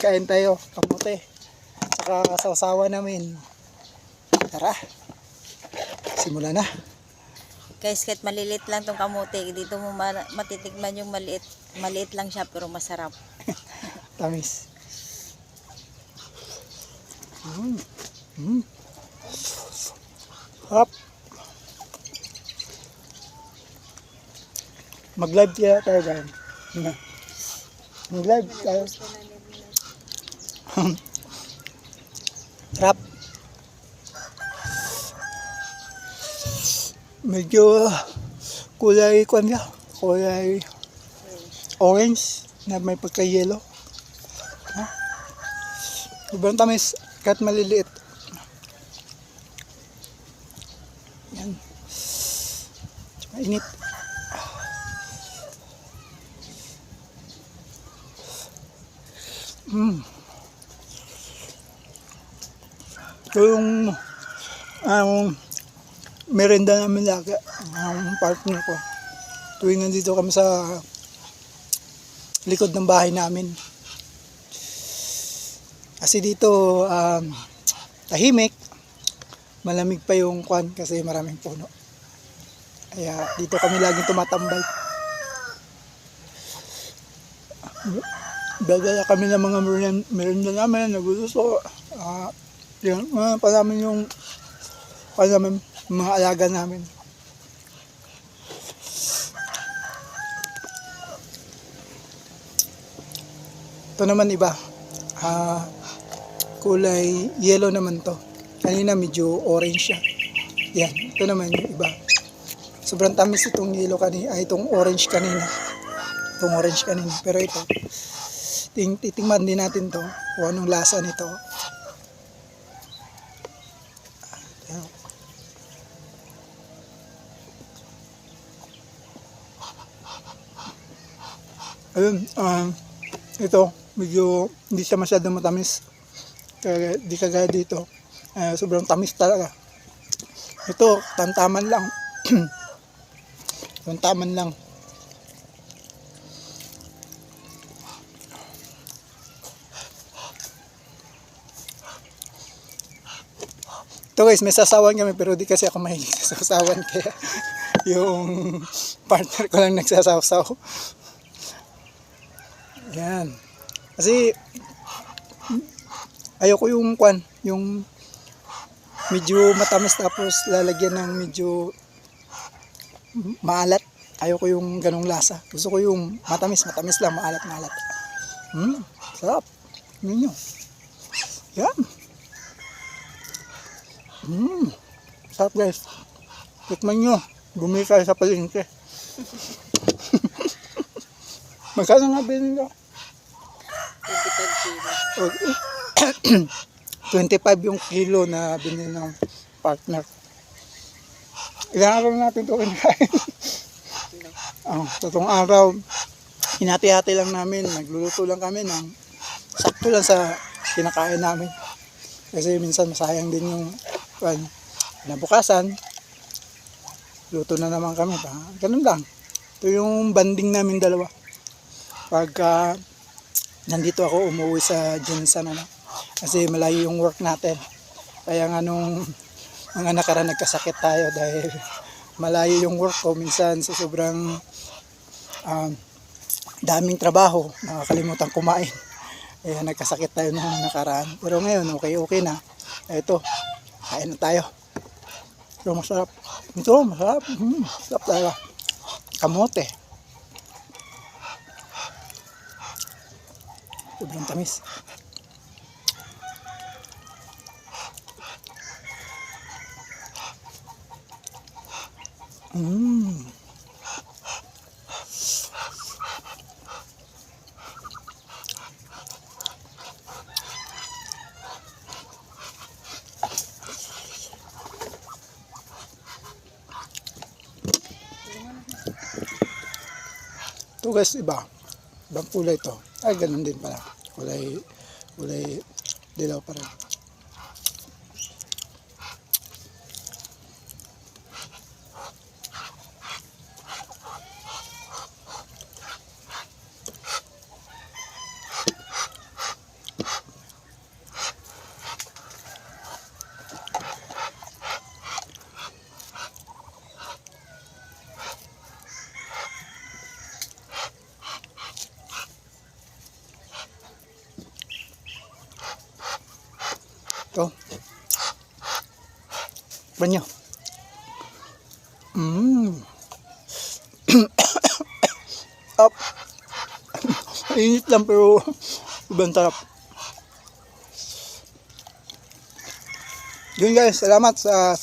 kain tayo, kamote. Saka sausawa namin. Tara, simula na. Guys, kahit malilit lang tong kamote, dito mo matitikman yung maliit. Maliit lang siya pero masarap. Tamis. Harap. Mag-live kaya tayo dyan. Mag-live tayo. Harap. Medyo kulay kwan niya. Kulay orange na may pagka-yellow. Ha? Sobrang tamis kahit maliliit. Yan. Mainit. Ito yung merenda namin lagi, ang partner ko. Tuwing nandito kami sa likod ng bahay namin. Kasi dito tahimik, malamig pa yung kwan kasi maraming puno. Kaya dito kami laging tumatambay. Dadala kami ng mga merenda namin, nagugusto. Yan, pa namin yung mga alaga namin. Ito naman iba. Kulay yellow naman to. Kanina medyo orange siya. Yan, ito naman yung iba. Sobrang tamis itong yellow kanina, itong orange kanina. Itong orange kanina. Pero ito, titingnan din natin to kung anong lasa nito. Ayun, ito, medyo hindi siya masyadong matamis. Kaya di kagaya dito. Sobrang tamis talaga. Ito, tantaman lang. Tantaman lang. Ito guys, may sasawan kami pero di kasi ako mahilig sa sasawan. Kaya yung partner ko lang nagsasawsaw. Yan. Kasi ayoko yung kwan, yung medyo matamis tapos lalagyan ng medyo maalat. Ayoko yung ganong lasa. Gusto ko yung matamis lang, maalat. Sarap. Tingnan nyo. Yan. Sarap guys. Tikman nyo. Bumili kayo sa palengke. Magkano nga bilhin nyo? 25 yung kilo na binili ng partner. Ilang araw natin ito kinakain. Tatong araw, hinati-hati lang namin. Nagluluto lang kami ng sakto lang sa kinakain namin. Kasi minsan masayang din yung nabukasan. Luto na naman kami. Ganun lang. Ito yung banding namin dalawa. Pagka nandito ako, umuwi sa Jensen kasi malayo yung work natin. Kaya nga nung mga nakaraan nagkasakit tayo dahil malayo yung work ko. Minsan sa sobrang daming trabaho, nakakalimutan kumain. Kaya nagkasakit tayo nung nakaraan. Pero ngayon okay na. Ito, kain na tayo. Ito masarap. Ito masarap. Masarap talaga. Kamote. Sobrang tamis. Ito guys, ibang kulay to. Ay, ganun din pala. Kulay dilaw pa rin. Ito. Banyo. Up. Init lang pero ibang sarap. Yun guys, salamat sa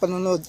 panonood.